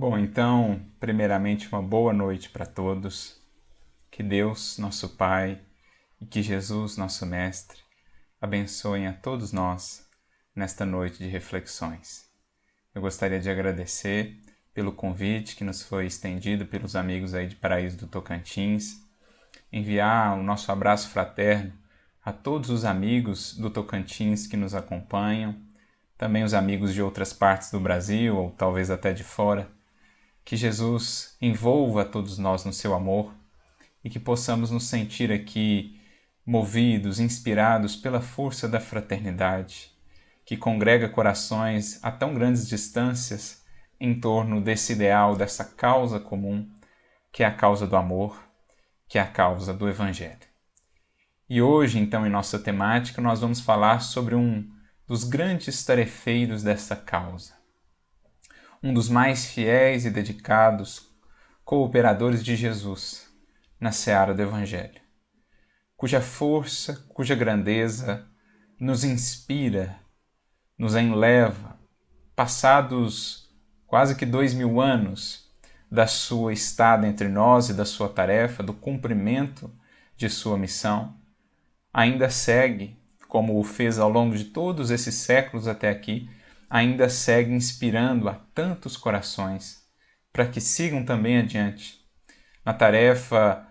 Bom, então, primeiramente, uma boa noite para todos. Que Deus, nosso Pai, e que Jesus, nosso Mestre, abençoem a todos nós nesta noite de reflexões. Eu gostaria de agradecer pelo convite que nos foi estendido pelos amigos aí de Paraíso do Tocantins, enviar o nosso abraço fraterno a todos os amigos do Tocantins que nos acompanham, também os amigos de outras partes do Brasil ou talvez até de fora. Que Jesus envolva todos nós no seu amor e que possamos nos sentir aqui movidos, inspirados pela força da fraternidade, que congrega corações a tão grandes distâncias em torno desse ideal, dessa causa comum, que é a causa do amor, que é a causa do Evangelho. E hoje, então, em nossa temática, nós vamos falar sobre um dos grandes tarefeiros dessa causa, um dos mais fiéis e dedicados cooperadores de Jesus na seara do Evangelho, cuja força, cuja grandeza nos inspira, nos enleva, passados quase que 2000 anos da sua estada entre nós e da sua tarefa, do cumprimento de sua missão, ainda segue, como o fez ao longo de todos esses séculos até aqui, ainda segue inspirando a tantos corações para que sigam também adiante na tarefa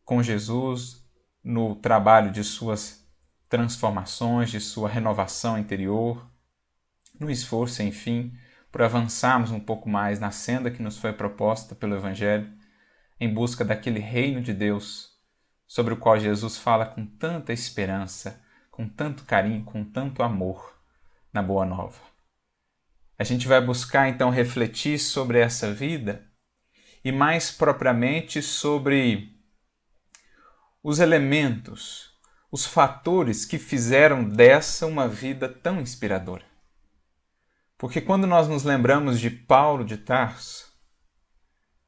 com Jesus, no trabalho de suas transformações, de sua renovação interior, no esforço, enfim, por avançarmos um pouco mais na senda que nos foi proposta pelo Evangelho, em busca daquele reino de Deus sobre o qual Jesus fala com tanta esperança, com tanto carinho, com tanto amor na Boa Nova. A gente vai buscar então refletir sobre essa vida e mais propriamente sobre os elementos, os fatores que fizeram dessa uma vida tão inspiradora. Porque quando nós nos lembramos de Paulo de Tarso,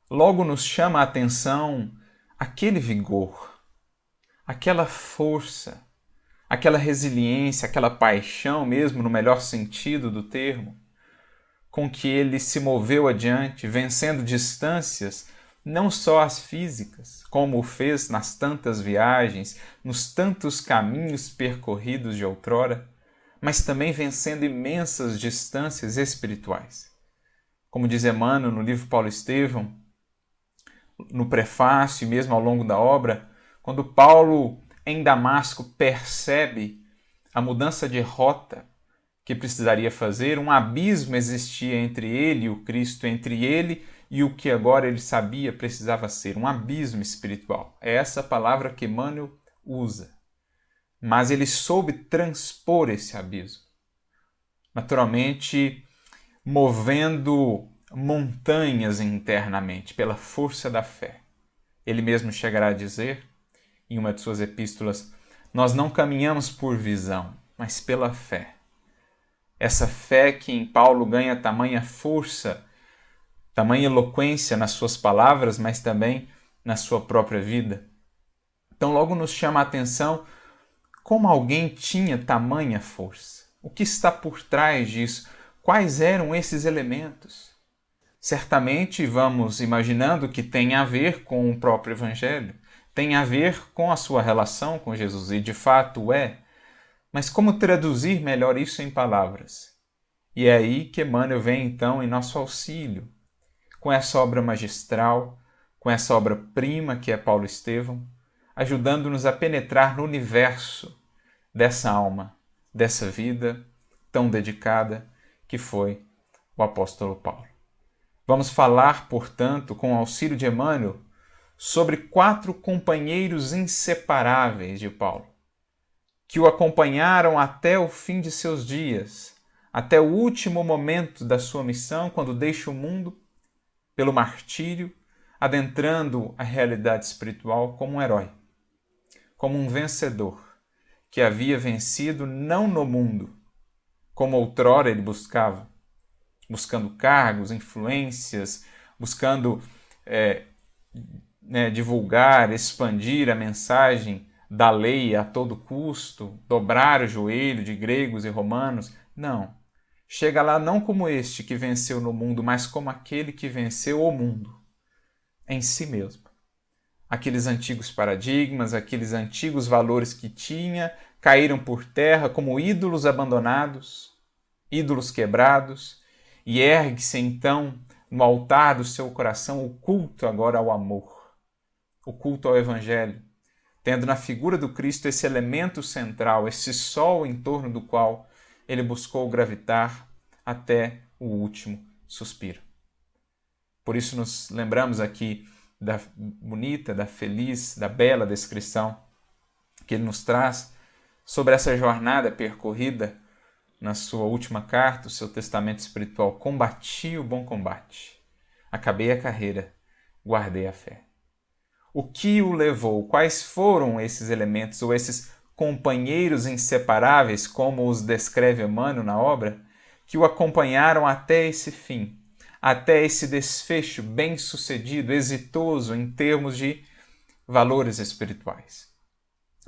logo nos chama a atenção aquele vigor, aquela força, aquela resiliência, aquela paixão mesmo, no melhor sentido do termo, com que ele se moveu adiante, vencendo distâncias, não só as físicas, como o fez nas tantas viagens, nos tantos caminhos percorridos de outrora, mas também vencendo imensas distâncias espirituais. Como diz Emmanuel no livro Paulo Estevão, no prefácio e mesmo ao longo da obra, quando Paulo, em Damasco, percebe a mudança de rota que precisaria fazer, um abismo existia entre ele e o Cristo, entre ele e o que agora ele sabia precisava ser, um abismo espiritual. É essa palavra que Emmanuel usa. Mas ele soube transpor esse abismo. Naturalmente, movendo montanhas internamente pela força da fé. Ele mesmo chegará a dizer, em uma de suas epístolas, nós não caminhamos por visão, mas pela fé. Essa fé que em Paulo ganha tamanha força, tamanha eloquência nas suas palavras, mas também na sua própria vida. Então logo nos chama a atenção como alguém tinha tamanha força. O que está por trás disso? Quais eram esses elementos? Certamente vamos imaginando que tem a ver com o próprio Evangelho, tem a ver com a sua relação com Jesus, e de fato é. Mas como traduzir melhor isso em palavras? E é aí que Emmanuel vem então em nosso auxílio, com essa obra magistral, com essa obra-prima que é Paulo Estevão, ajudando-nos a penetrar no universo dessa alma, dessa vida tão dedicada que foi o apóstolo Paulo. Vamos falar, portanto, com o auxílio de Emmanuel, sobre 4 companheiros inseparáveis de Paulo, que o acompanharam até o fim de seus dias, até o último momento da sua missão, quando deixa o mundo pelo martírio, adentrando a realidade espiritual como um herói, como um vencedor, que havia vencido não no mundo, como outrora ele buscava, buscando cargos, influências, buscando divulgar, expandir a mensagem da lei a todo custo, dobrar o joelho de gregos e romanos. Não. chega lá não como este que venceu no mundo, mas como aquele que venceu o mundo em si mesmo. Aqueles antigos paradigmas, aqueles antigos valores que tinha, caíram por terra como ídolos abandonados, ídolos quebrados, e ergue-se então no altar do seu coração o culto agora ao amor, o culto ao Evangelho, tendo na figura do Cristo esse elemento central, esse sol em torno do qual ele buscou gravitar até o último suspiro. Por isso nos lembramos aqui da bonita, da feliz, da bela descrição que ele nos traz sobre essa jornada percorrida na sua última carta, o seu testamento espiritual. Combati o bom combate, acabei a carreira, guardei a fé. O que o levou? Quais foram esses elementos ou esses companheiros inseparáveis, como os descreve Emmanuel na obra, que o acompanharam até esse fim, até esse desfecho bem-sucedido, exitoso em termos de valores espirituais,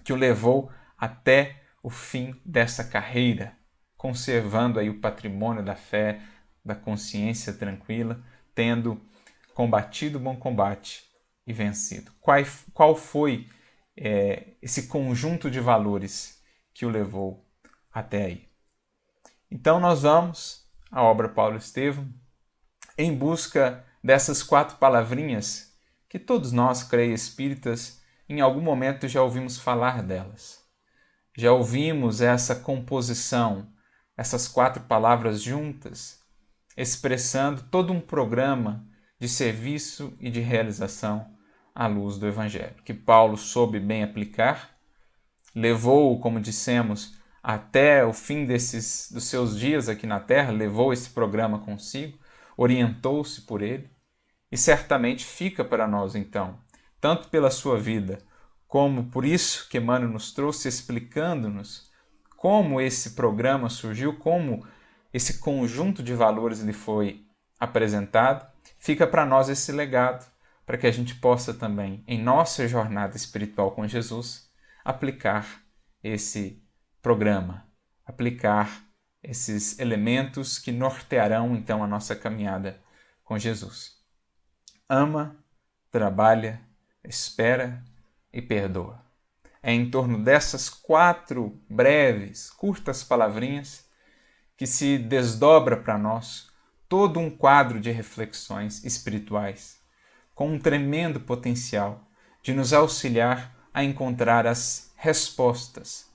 que o levou até o fim dessa carreira, conservando aí o patrimônio da fé, da consciência tranquila, tendo combatido o bom combate e vencido. Qual foi esse conjunto de valores que o levou até aí? Então nós vamos à obra Paulo Estevam em busca dessas 4 palavrinhas que todos nós, creio espíritas, em algum momento já ouvimos falar delas. Já ouvimos essa composição, essas 4 palavras juntas, expressando todo um programa de serviço e de realização à luz do Evangelho, que Paulo soube bem aplicar, levou, como dissemos, até o fim dos seus dias aqui na Terra, levou esse programa consigo, orientou-se por ele, e certamente fica para nós, então, tanto pela sua vida, como por isso que Emmanuel nos trouxe, explicando-nos como esse programa surgiu, como esse conjunto de valores lhe foi apresentado, fica para nós esse legado, para que a gente possa também, em nossa jornada espiritual com Jesus, aplicar esse programa, aplicar esses elementos que nortearão então a nossa caminhada com Jesus. Ama, trabalha, espera e perdoa. É em torno dessas 4 breves, curtas palavrinhas que se desdobra para nós todo um quadro de reflexões espirituais, com um tremendo potencial de nos auxiliar a encontrar as respostas,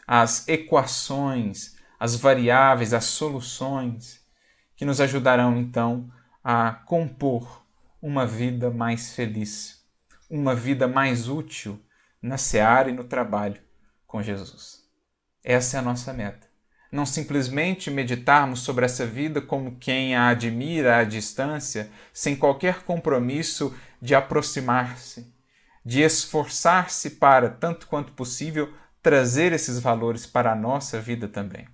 as equações, as variáveis, as soluções que nos ajudarão então a compor uma vida mais feliz, uma vida mais útil na seara e no trabalho com Jesus. Essa é a nossa meta. Não simplesmente meditarmos sobre essa vida como quem a admira à distância, sem qualquer compromisso de aproximar-se, de esforçar-se para, tanto quanto possível, trazer esses valores para a nossa vida também.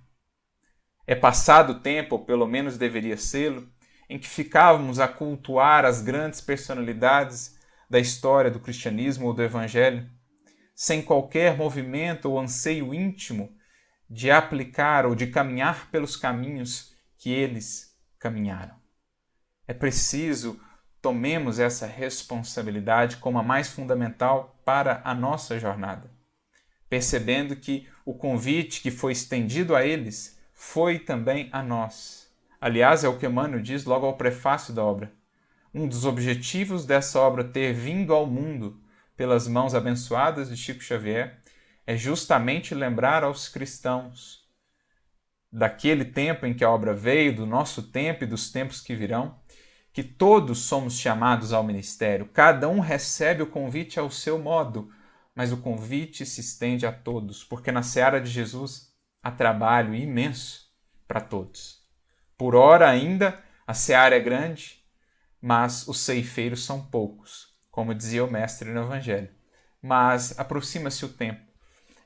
É passado o tempo, ou pelo menos deveria ser, em que ficávamos a cultuar as grandes personalidades da história do cristianismo ou do evangelho, sem qualquer movimento ou anseio íntimo de aplicar ou de caminhar pelos caminhos que eles caminharam. É preciso tomemos essa responsabilidade como a mais fundamental para a nossa jornada, percebendo que o convite que foi estendido a eles foi também a nós. Aliás, é o que Emmanuel diz logo ao prefácio da obra. Um dos objetivos dessa obra ter vindo ao mundo pelas mãos abençoadas de Chico Xavier é justamente lembrar aos cristãos daquele tempo em que a obra veio, do nosso tempo e dos tempos que virão, que todos somos chamados ao ministério. Cada um recebe o convite ao seu modo, mas o convite se estende a todos, porque na seara de Jesus há trabalho imenso para todos. Por ora ainda, a seara é grande, mas os ceifeiros são poucos, como dizia o Mestre no Evangelho. Mas aproxima-se o tempo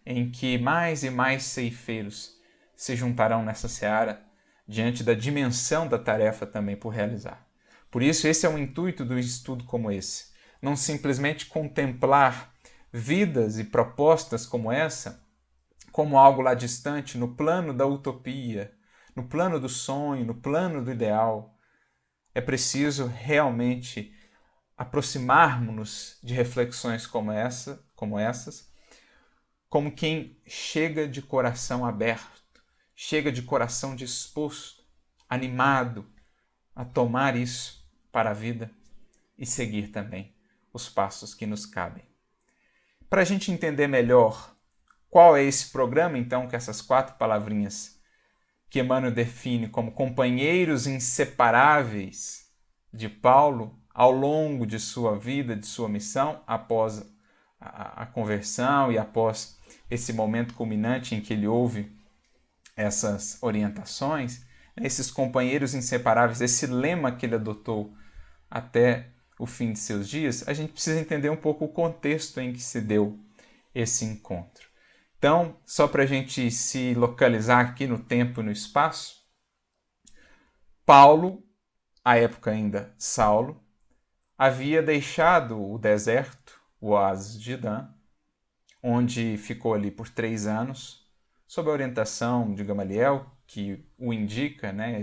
em que mais e mais ceifeiros se juntarão nessa seara, diante da dimensão da tarefa também por realizar. Por isso, esse é o intuito do estudo como esse. Não simplesmente contemplar vidas e propostas como essa, como algo lá distante, no plano da utopia, no plano do sonho, no plano do ideal. É preciso realmente aproximarmos-nos de reflexões como essas, como quem chega de coração aberto, chega de coração disposto, animado a tomar isso para a vida e seguir também os passos que nos cabem. Para a gente entender melhor qual é esse programa, então, que essas 4 palavrinhas que Emmanuel define como companheiros inseparáveis de Paulo ao longo de sua vida, de sua missão, após a conversão e após esse momento culminante em que ele ouve essas orientações, esses companheiros inseparáveis, esse lema que ele adotou até o fim de seus dias, a gente precisa entender um pouco o contexto em que se deu esse encontro. Então, só para a gente se localizar aqui no tempo e no espaço, Paulo, à época ainda Saulo, havia deixado o deserto, o oásis de Dan, onde ficou ali por 3 anos, sob a orientação de Gamaliel, que o indica, né,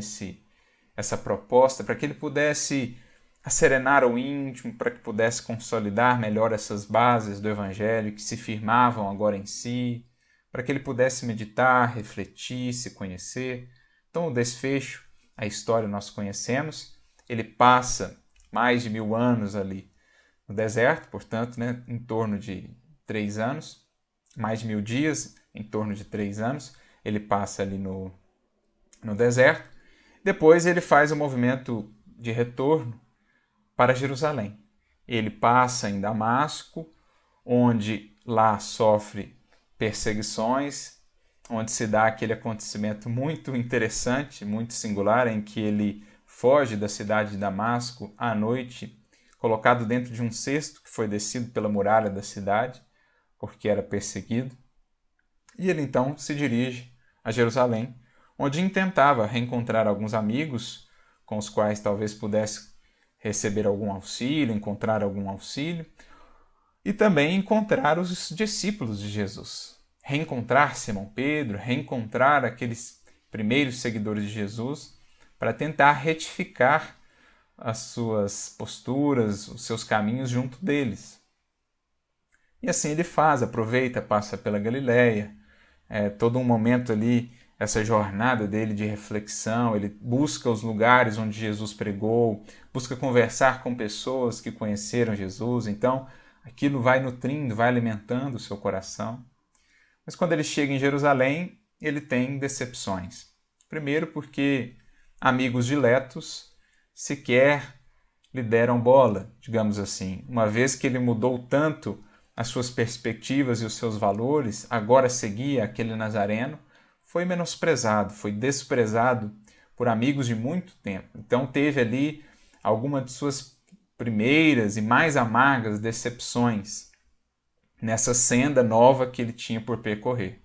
essa proposta, para que ele pudesse acerenar o íntimo, para que pudesse consolidar melhor essas bases do Evangelho que se firmavam agora em si, para que ele pudesse meditar, refletir, se conhecer. Então, o desfecho, a história nós conhecemos, ele passa mais de 1000 anos ali no deserto, portanto, né, em torno de 3 anos, mais de 1000 dias, em torno de 3 anos, ele passa ali no deserto. Depois ele faz o movimento de retorno para Jerusalém. Ele passa em Damasco, onde lá sofre perseguições, onde se dá aquele acontecimento muito interessante, muito singular, em que ele foge da cidade de Damasco à noite, colocado dentro de um cesto que foi descido pela muralha da cidade, porque era perseguido. E ele então se dirige a Jerusalém, onde intentava reencontrar alguns amigos com os quais talvez pudesse receber algum auxílio, encontrar algum auxílio, e também encontrar os discípulos de Jesus. Reencontrar Simão Pedro, reencontrar aqueles primeiros seguidores de Jesus, para tentar retificar as suas posturas, os seus caminhos junto deles. E assim ele faz, aproveita, passa pela Galileia, todo um momento ali, essa jornada dele de reflexão, ele busca os lugares onde Jesus pregou, busca conversar com pessoas que conheceram Jesus, então aquilo vai nutrindo, vai alimentando o seu coração. Mas quando ele chega em Jerusalém, ele tem decepções. Primeiro porque amigos diletos sequer lhe deram bola, digamos assim. Uma vez que ele mudou tanto as suas perspectivas e os seus valores, agora seguia aquele nazareno, foi menosprezado, foi desprezado por amigos de muito tempo. Então teve ali alguma de suas primeiras e mais amargas decepções nessa senda nova que ele tinha por percorrer.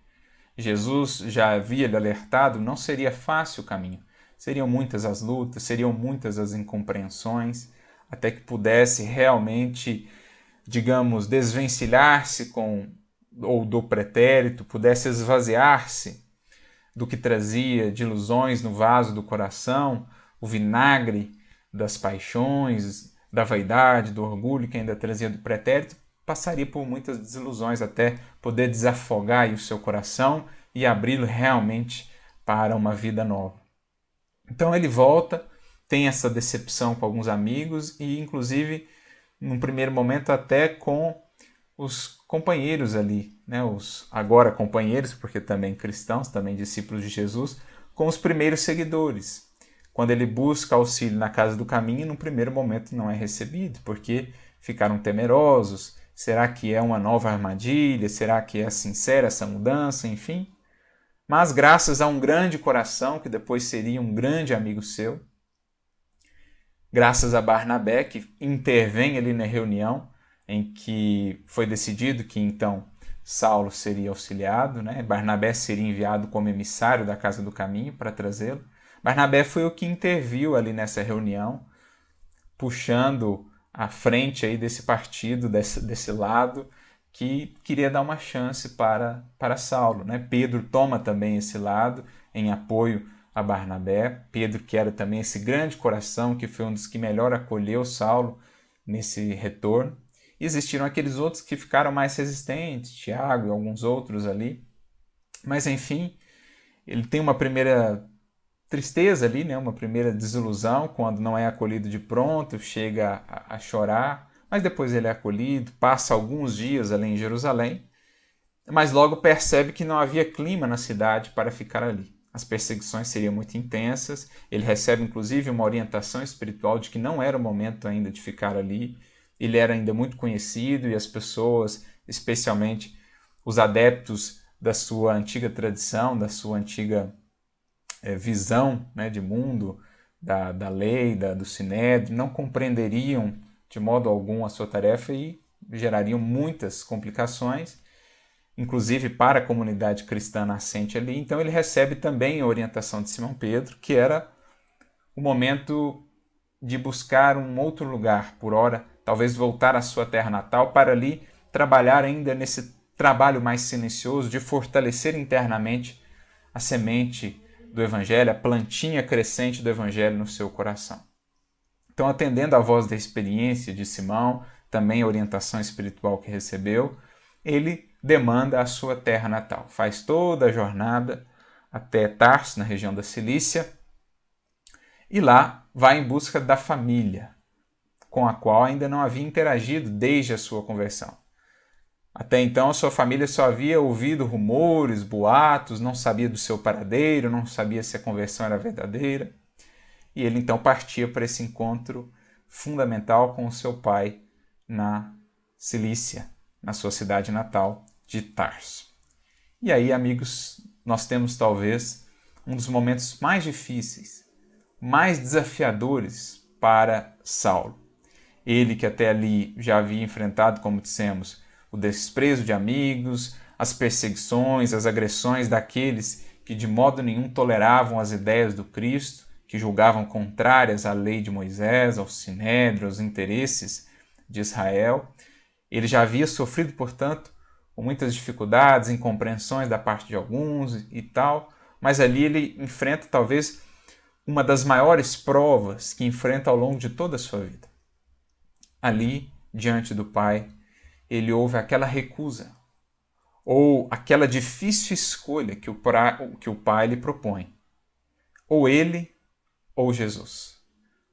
Jesus já havia lhe alertado, não seria fácil o caminho. Seriam muitas as lutas, seriam muitas as incompreensões, até que pudesse realmente, digamos, desvencilhar-se do pretérito, pudesse esvaziar-se do que trazia de ilusões no vaso do coração, o vinagre das paixões, da vaidade, do orgulho que ainda trazia do pretérito, passaria por muitas desilusões até poder desafogar o seu coração e abri-lo realmente para uma vida nova. Então ele volta, tem essa decepção com alguns amigos e, inclusive, num primeiro momento até com os companheiros ali, né? Os agora companheiros, porque também cristãos, também discípulos de Jesus, com os primeiros seguidores. Quando ele busca auxílio na casa do caminho, no primeiro momento não é recebido, porque ficaram temerosos. Será que é uma nova armadilha? Será que é sincera essa mudança? Enfim. Mas graças a um grande coração, que depois seria um grande amigo seu, graças a Barnabé, que intervém ali na reunião, em que foi decidido que então Saulo seria auxiliado, né? Barnabé seria enviado como emissário da Casa do Caminho para trazê-lo. Barnabé foi o que interviu ali nessa reunião, puxando a frente aí desse partido, desse lado, que queria dar uma chance para Saulo, né? Pedro toma também esse lado em apoio a Barnabé. Pedro, que era também esse grande coração, que foi um dos que melhor acolheu Saulo nesse retorno. E existiram aqueles outros que ficaram mais resistentes, Tiago e alguns outros ali. Mas, enfim, ele tem uma primeira tristeza ali, né? Uma primeira desilusão, quando não é acolhido de pronto, chega a chorar, mas depois ele é acolhido, passa alguns dias ali em Jerusalém, mas logo percebe que não havia clima na cidade para ficar ali. As perseguições seriam muito intensas, ele recebe inclusive uma orientação espiritual de que não era o momento ainda de ficar ali, ele era ainda muito conhecido e as pessoas, especialmente os adeptos da sua antiga tradição, da sua antiga visão, né, de mundo, da lei, do sinédrio, não compreenderiam de modo algum a sua tarefa e gerariam muitas complicações, inclusive para a comunidade cristã nascente ali. Então ele recebe também a orientação de Simão Pedro, que era o momento de buscar um outro lugar, por ora, talvez voltar à sua terra natal, para ali trabalhar ainda nesse trabalho mais silencioso de fortalecer internamente a semente do Evangelho, a plantinha crescente do Evangelho no seu coração. Então, atendendo à voz da experiência de Simão, também a orientação espiritual que recebeu, ele demanda a sua terra natal. Faz toda a jornada até Tarso, na região da Cilícia, e lá vai em busca da família, com a qual ainda não havia interagido desde a sua conversão. Até então, a sua família só havia ouvido rumores, boatos, não sabia do seu paradeiro, não sabia se a conversão era verdadeira. E ele então partia para esse encontro fundamental com o seu pai na Cilícia, na sua cidade natal de Tarso. E aí, amigos, nós temos talvez um dos momentos mais difíceis, mais desafiadores para Saulo. Ele que até ali já havia enfrentado, como dissemos, o desprezo de amigos, as perseguições, as agressões daqueles que de modo nenhum toleravam as ideias do Cristo, que julgavam contrárias à lei de Moisés, ao sinédrio, aos interesses de Israel. Ele já havia sofrido, portanto, com muitas dificuldades, incompreensões da parte de alguns e tal, mas ali ele enfrenta talvez uma das maiores provas que enfrenta ao longo de toda a sua vida. Ali, diante do Pai, ele ouve aquela recusa, ou aquela difícil escolha que o Pai lhe propõe. Ou ele, ou Jesus.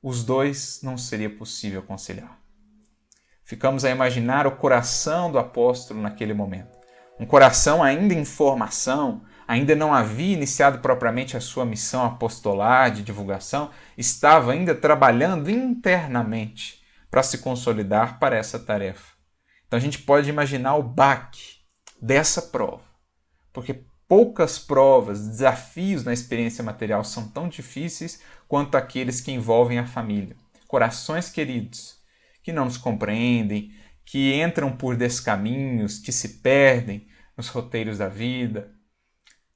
Os dois não seria possível conciliar. Ficamos a imaginar o coração do apóstolo naquele momento. Um coração ainda em formação, ainda não havia iniciado propriamente a sua missão apostolar de divulgação, estava ainda trabalhando internamente para se consolidar para essa tarefa. Então a gente pode imaginar o baque dessa prova, porque poucas provas, desafios na experiência material são tão difíceis quanto aqueles que envolvem a família. Corações queridos, que não nos compreendem, que entram por descaminhos, que se perdem nos roteiros da vida.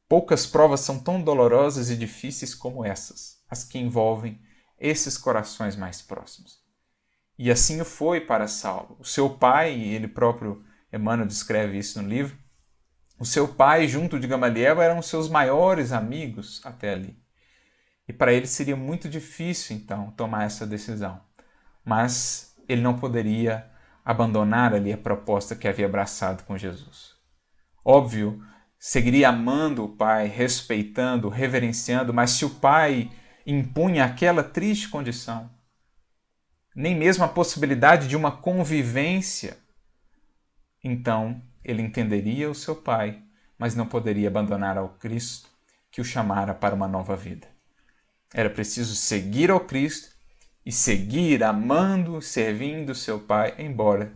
Poucas provas são tão dolorosas e difíceis como essas, as que envolvem esses corações mais próximos. E assim o foi para Saulo. O seu pai, e ele próprio, Emmanuel, descreve isso no livro, o seu pai, junto de Gamaliel, eram os seus maiores amigos até ali. E para ele seria muito difícil, então, tomar essa decisão. Mas ele não poderia abandonar ali a proposta que havia abraçado com Jesus. Óbvio, seguiria amando o pai, respeitando, reverenciando, mas se o pai impunha aquela triste condição, nem mesmo a possibilidade de uma convivência, então ele entenderia o seu pai, mas não poderia abandonar ao Cristo que o chamara para uma nova vida. Era preciso seguir ao Cristo e seguir amando, servindo seu pai, embora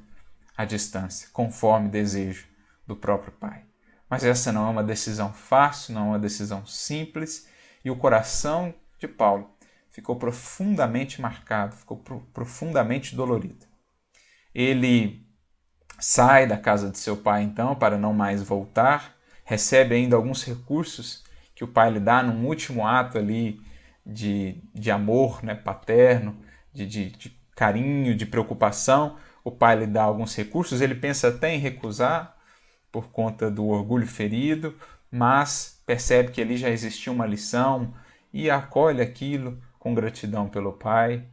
à distância, conforme desejo do próprio pai. Mas essa não é uma decisão fácil, não é uma decisão simples, e o coração de Paulo ficou profundamente marcado, ficou profundamente dolorido. Ele sai da casa de seu pai, então, para não mais voltar, recebe ainda alguns recursos que o pai lhe dá num último ato ali de amor, né, paterno, de carinho, de preocupação. O pai lhe dá alguns recursos, ele pensa até em recusar por conta do orgulho ferido, mas percebe que ali já existia uma lição e acolhe aquilo com gratidão pelo pai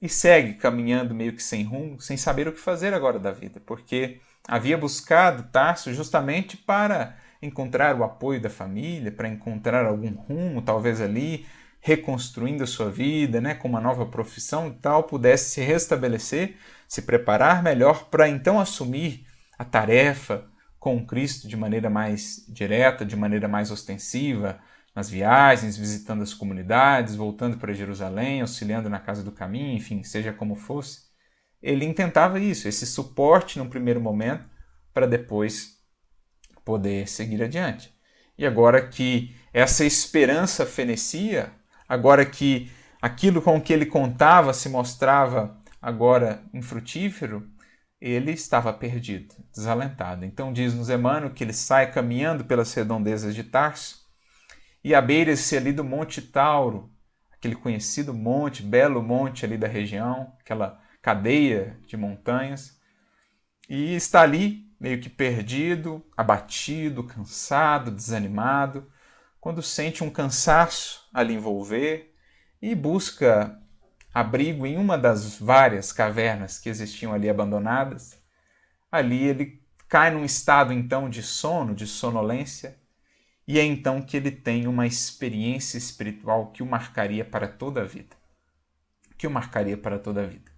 e segue caminhando meio que sem rumo, sem saber o que fazer agora da vida, porque havia buscado Tarso justamente para encontrar o apoio da família, para encontrar algum rumo, talvez ali, reconstruindo a sua vida, né, com uma nova profissão e tal, pudesse se restabelecer, se preparar melhor para então assumir a tarefa com Cristo de maneira mais direta, de maneira mais ostensiva, nas viagens, visitando as comunidades, voltando para Jerusalém, auxiliando na casa do caminho, enfim, seja como fosse. Ele intentava isso, esse suporte num primeiro momento, para depois poder seguir adiante. E agora que essa esperança fenecia, agora que aquilo com que ele contava se mostrava agora infrutífero, ele estava perdido, desalentado. Então diz-nos Emmanuel que ele sai caminhando pelas redondezas de Tarso e à beira-se ali do Monte Tauro, aquele conhecido monte, belo monte ali da região, aquela cadeia de montanhas, e está ali meio que perdido, abatido, cansado, desanimado, quando sente um cansaço ali envolver e busca abrigo em uma das várias cavernas que existiam ali abandonadas. Ali ele cai num estado então de sono, de sonolência, e é então que ele tem uma experiência espiritual que o marcaria para toda a vida. Que o marcaria para toda a vida.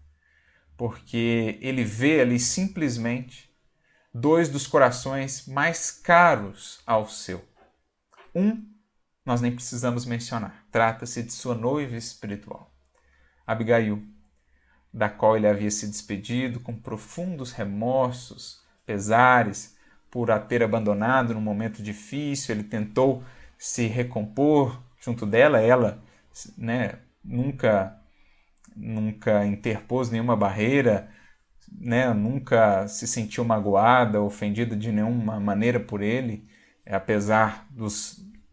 Porque ele vê ali simplesmente dois dos corações mais caros ao seu. Um, nós nem precisamos mencionar. Trata-se de sua noiva espiritual, Abigail, da qual ele havia se despedido com profundos remorsos, pesares, por a ter abandonado num momento difícil. Ele tentou se recompor junto dela, ela, né, nunca interpôs nenhuma barreira, né, nunca se sentiu magoada, ofendida de nenhuma maneira por ele, apesar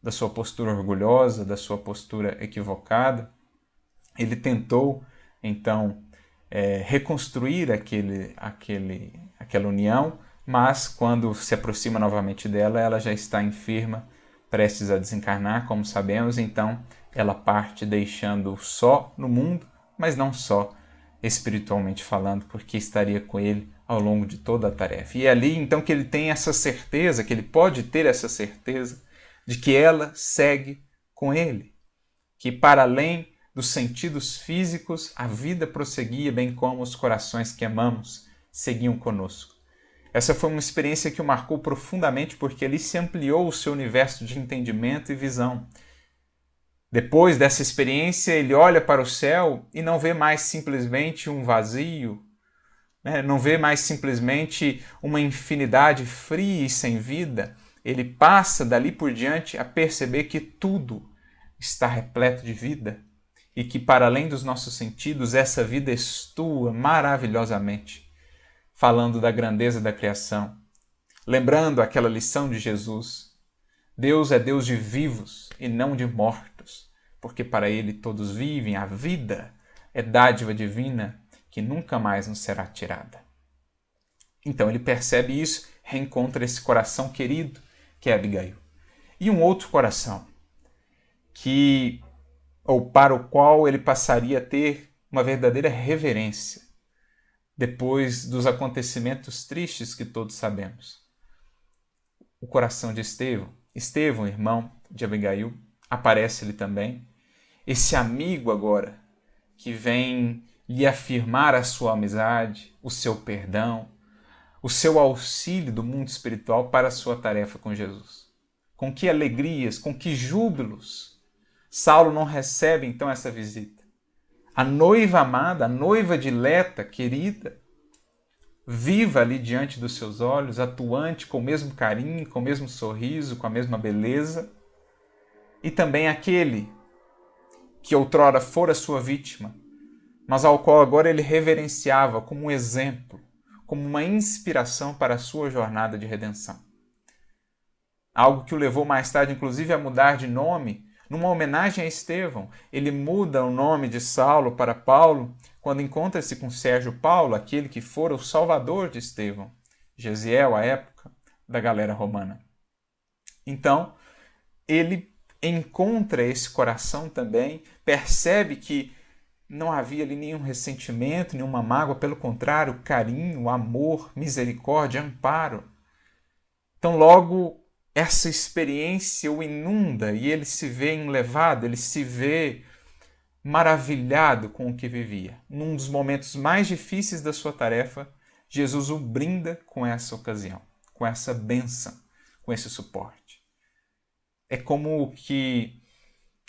da sua postura orgulhosa, da sua postura equivocada. Ele tentou, então, reconstruir aquela união, mas quando se aproxima novamente dela, ela já está enferma, prestes a desencarnar, como sabemos, então ela parte deixando-o só no mundo, mas não só espiritualmente falando, porque estaria com ele ao longo de toda a tarefa. E é ali então que ele tem essa certeza, que ele pode ter essa certeza de que ela segue com ele, que para além dos sentidos físicos, a vida prosseguia, bem como os corações que amamos seguiam conosco. Essa foi uma experiência que o marcou profundamente, porque ali se ampliou o seu universo de entendimento e visão. Depois dessa experiência, ele olha para o céu e não vê mais simplesmente um vazio, né? Não vê mais simplesmente uma infinidade fria e sem vida. Ele passa dali por diante a perceber que tudo está repleto de vida e que, para além dos nossos sentidos, essa vida estua maravilhosamente, falando da grandeza da criação, lembrando aquela lição de Jesus: Deus é Deus de vivos e não de mortos, porque para ele todos vivem. A vida é dádiva divina que nunca mais nos será tirada. Então ele percebe isso, reencontra esse coração querido que é Abigail. E um outro coração, para o qual ele passaria a ter uma verdadeira reverência, depois dos acontecimentos tristes que todos sabemos. O coração de Estevão. Estevão, irmão de Abigail, aparece-lhe também. Esse amigo agora, que vem lhe afirmar a sua amizade, o seu perdão, o seu auxílio do mundo espiritual para a sua tarefa com Jesus. Com que alegrias, com que júbilos Saulo não recebe então essa visita. A noiva amada, a noiva dileta, querida, viva ali diante dos seus olhos, atuante com o mesmo carinho, com o mesmo sorriso, com a mesma beleza. E também aquele que outrora fora sua vítima, mas ao qual agora ele reverenciava como um exemplo, como uma inspiração para a sua jornada de redenção. Algo que o levou mais tarde, inclusive, a mudar de nome. Numa homenagem a Estevão, ele muda o nome de Saulo para Paulo, quando encontra-se com Sérgio Paulo, aquele que fora o salvador de Estevão, Gesiel, à época da galera romana. Então, ele encontra esse coração também, percebe que não havia ali nenhum ressentimento, nenhuma mágoa, pelo contrário, carinho, amor, misericórdia, amparo. Então, logo, essa experiência o inunda e ele se vê enlevado, ele se vê maravilhado com o que vivia. Num dos momentos mais difíceis da sua tarefa, Jesus o brinda com essa ocasião, com essa bênção, com esse suporte. É como que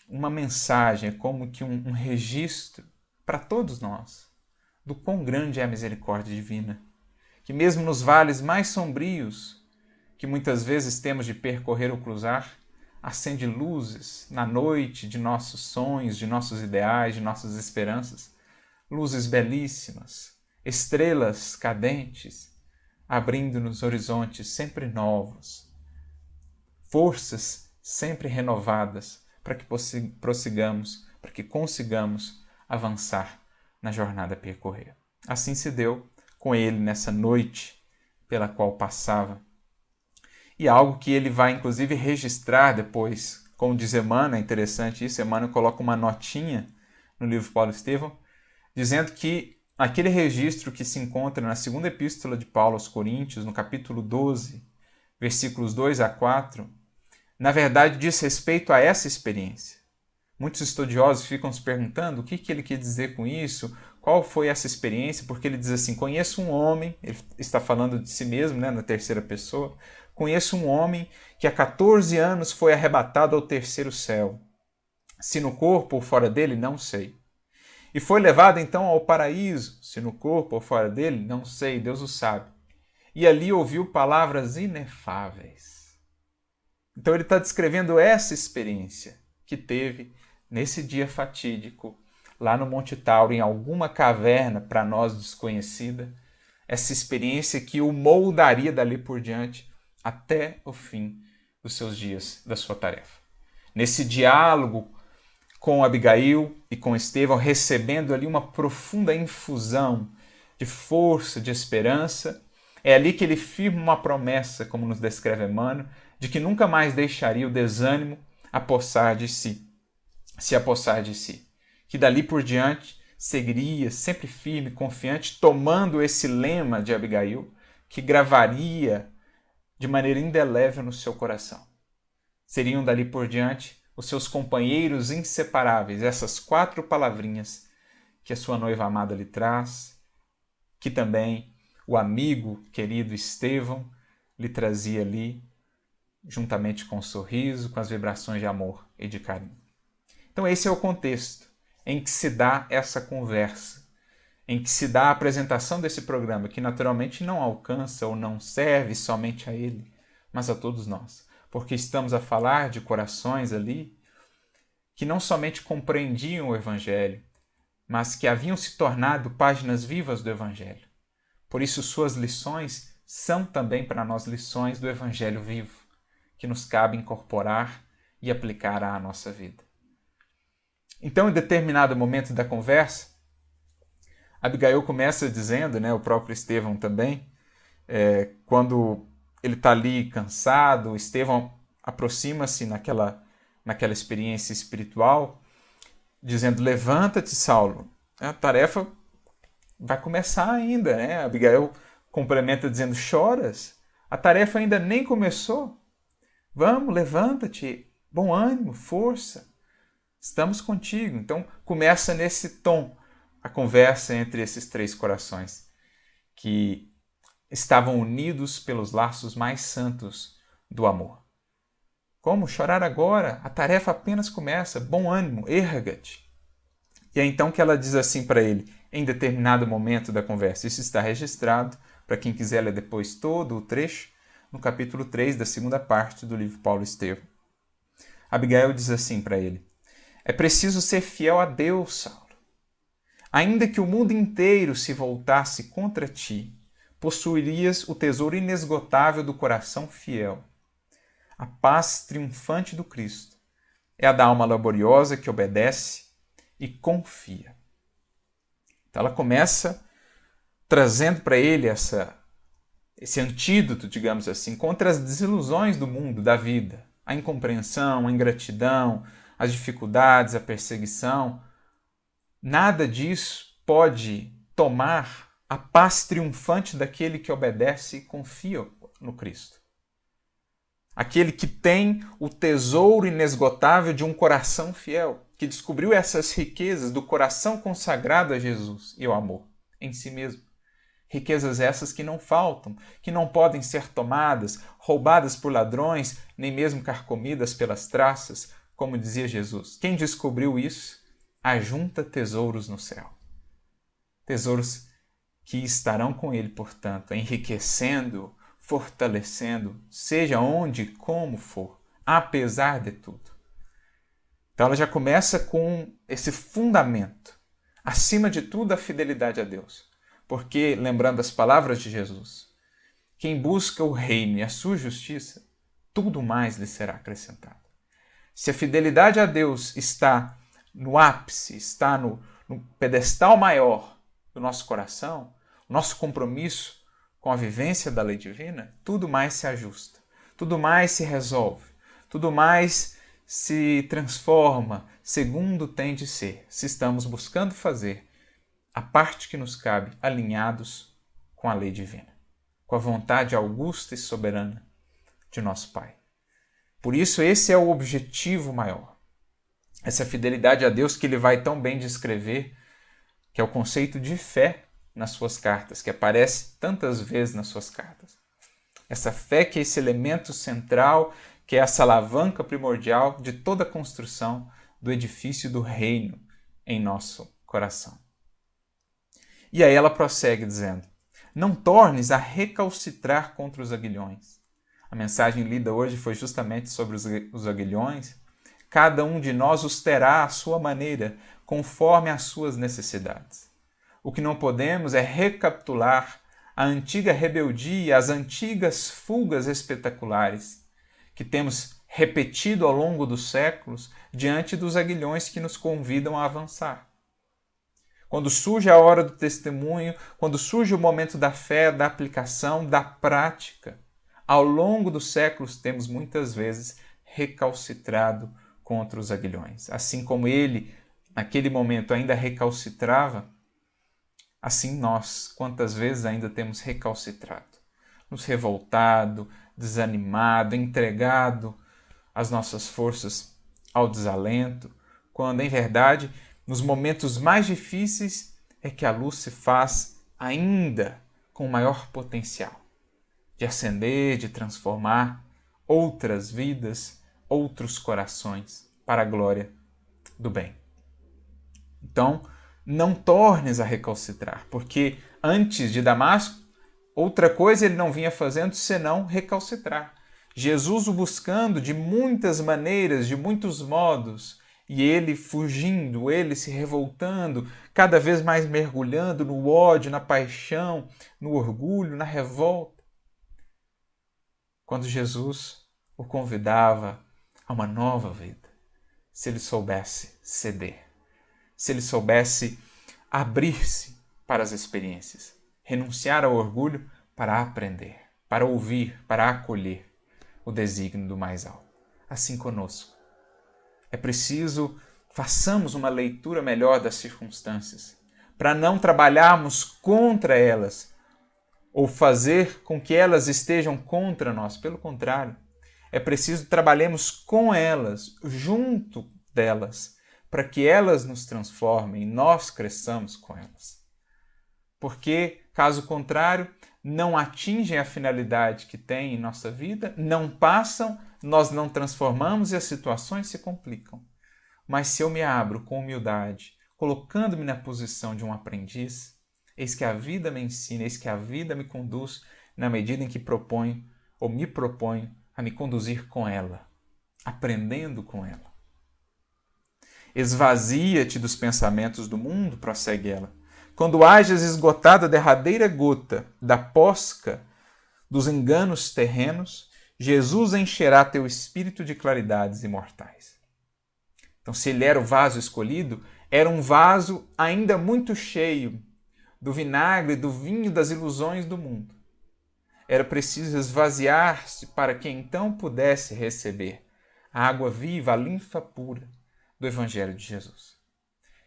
uma mensagem, é como que um registro para todos nós do quão grande é a misericórdia divina. Que mesmo nos vales mais sombrios, que muitas vezes temos de percorrer ou cruzar, acende luzes na noite de nossos sonhos, de nossos ideais, de nossas esperanças. Luzes belíssimas, estrelas cadentes, abrindo-nos horizontes sempre novos. Forças sempre renovadas para que prossigamos, para que consigamos avançar na jornada a percorrer. Assim se deu com ele nessa noite pela qual passava. E algo que ele vai, inclusive, registrar depois, como diz Emmanuel, é interessante isso, Emmanuel coloca uma notinha no livro Paulo Estevão, dizendo que aquele registro que se encontra na segunda epístola de Paulo aos Coríntios, no capítulo 12, versículos 2 a 4, na verdade diz respeito a essa experiência. Muitos estudiosos ficam se perguntando o que ele quer dizer com isso, qual foi essa experiência, porque ele diz assim, conheço um homem, ele está falando de si mesmo, né, na terceira pessoa, conheço um homem que há 14 anos foi arrebatado ao terceiro céu. Se no corpo ou fora dele, não sei. E foi levado então ao paraíso, se no corpo ou fora dele, não sei, Deus o sabe. E ali ouviu palavras inefáveis. Então ele está descrevendo essa experiência que teve nesse dia fatídico, lá no Monte Tauro, em alguma caverna para nós desconhecida, essa experiência que o moldaria dali por diante até o fim dos seus dias, da sua tarefa. Nesse diálogo com Abigail e com Estevão, recebendo ali uma profunda infusão de força, de esperança, é ali que ele firma uma promessa, como nos descreve Emmanuel, de que nunca mais deixaria o desânimo se apossar de si. Que dali por diante seguiria sempre firme, confiante, tomando esse lema de Abigail, que gravaria de maneira indelével no seu coração. Seriam dali por diante os seus companheiros inseparáveis, essas 4 palavrinhas que a sua noiva amada lhe traz, que também o amigo querido Estevão lhe trazia ali, juntamente com o sorriso, com as vibrações de amor e de carinho. Então esse é o contexto em que se dá essa conversa, em que se dá a apresentação desse programa, que naturalmente não alcança ou não serve somente a ele, mas a todos nós. Porque estamos a falar de corações ali que não somente compreendiam o Evangelho, mas que haviam se tornado páginas vivas do Evangelho. Por isso suas lições são também para nós lições do Evangelho vivo, que nos cabe incorporar e aplicar à nossa vida. Então, em determinado momento da conversa, Abigail começa dizendo, o próprio Estevão também, quando ele está ali cansado, Estevão aproxima-se naquela experiência espiritual, dizendo, levanta-te, Saulo, a tarefa vai começar ainda. Abigail complementa dizendo, choras? A tarefa ainda nem começou. Vamos, levanta-te, bom ânimo, força, estamos contigo. Então começa nesse tom a conversa entre esses 3 corações que estavam unidos pelos laços mais santos do amor. Como chorar agora? A tarefa apenas começa. Bom ânimo, erga-te. E é então que ela diz assim para ele, em determinado momento da conversa. Isso está registrado, para quem quiser ler depois todo o trecho, no capítulo 3 da segunda parte do livro Paulo Estevão. Abigail diz assim para ele, é preciso ser fiel a Deus, Saulo. Ainda que o mundo inteiro se voltasse contra ti, possuirias o tesouro inesgotável do coração fiel. A paz triunfante do Cristo é a da alma laboriosa que obedece e confia. Então ela começa trazendo para ele esse antídoto, digamos assim, contra as desilusões do mundo, da vida. a incompreensão, a ingratidão, as dificuldades, a perseguição, nada disso pode tomar a paz triunfante daquele que obedece e confia no Cristo. Aquele que tem o tesouro inesgotável de um coração fiel, que descobriu essas riquezas do coração consagrado a Jesus e ao amor em si mesmo. Riquezas essas que não faltam, que não podem ser tomadas, roubadas por ladrões, nem mesmo carcomidas pelas traças, como dizia Jesus. Quem descobriu isso, ajunta tesouros no céu. Tesouros que estarão com ele, portanto, enriquecendo, fortalecendo, seja onde e como for, apesar de tudo. Então ela já começa com esse fundamento. Acima de tudo, a fidelidade a Deus. Porque, lembrando as palavras de Jesus, quem busca o reino e a sua justiça, tudo mais lhe será acrescentado. Se a fidelidade a Deus está no ápice, está no pedestal maior do nosso coração, o nosso compromisso com a vivência da lei divina, tudo mais se ajusta, tudo mais se resolve, tudo mais se transforma segundo tem de ser, se estamos buscando fazer a parte que nos cabe alinhados com a lei divina, com a vontade augusta e soberana de nosso Pai. Por isso, esse é o objetivo maior. Essa fidelidade a Deus que ele vai tão bem descrever, que é o conceito de fé nas suas cartas, que aparece tantas vezes nas suas cartas. Essa fé que é esse elemento central, que é essa alavanca primordial de toda a construção do edifício do reino em nosso coração. E aí ela prossegue dizendo: não tornes a recalcitrar contra os aguilhões. A mensagem lida hoje foi justamente sobre os aguilhões. Cada um de nós os terá à sua maneira, conforme as suas necessidades. O que não podemos é recapitular a antiga rebeldia, as antigas fugas espetaculares que temos repetido ao longo dos séculos diante dos aguilhões que nos convidam a avançar. Quando surge a hora do testemunho, quando surge o momento da fé, da aplicação, da prática, ao longo dos séculos temos muitas vezes recalcitrado contra os aguilhões. Assim como ele, naquele momento, ainda recalcitrava, assim nós, quantas vezes ainda temos recalcitrado, nos revoltado, desanimado, entregado as nossas forças ao desalento, quando, em verdade, nos momentos mais difíceis é que a luz se faz ainda com maior potencial de acender, de transformar outras vidas, outros corações para a glória do bem. Então, não tornes a recalcitrar, porque antes de Damasco, outra coisa ele não vinha fazendo senão recalcitrar. Jesus o buscando de muitas maneiras, de muitos modos, e ele fugindo, ele se revoltando, cada vez mais mergulhando no ódio, na paixão, no orgulho, na revolta. Quando Jesus o convidava a uma nova vida, se ele soubesse ceder, se ele soubesse abrir-se para as experiências, renunciar ao orgulho para aprender, para ouvir, para acolher o desígnio do mais alto. Assim conosco. É preciso façamos uma leitura melhor das circunstâncias, para não trabalharmos contra elas ou fazer com que elas estejam contra nós. Pelo contrário, é preciso trabalhemos com elas, junto delas, para que elas nos transformem e nós cresçamos com elas. Porque, caso contrário, não atingem a finalidade que têm em nossa vida, não passam, nós não transformamos e as situações se complicam. Mas se eu me abro com humildade, colocando-me na posição de um aprendiz, eis que a vida me ensina, eis que a vida me conduz na medida em que proponho ou me proponho a me conduzir com ela, aprendendo com ela. Esvazia-te dos pensamentos do mundo, prossegue ela. Quando hajas esgotado a derradeira gota da posca dos enganos terrenos, Jesus encherá teu espírito de claridades imortais. Então, se ele era o vaso escolhido, era um vaso ainda muito cheio do vinagre, do vinho das ilusões do mundo. Era preciso esvaziar-se para que então pudesse receber a água viva, a linfa pura do Evangelho de Jesus.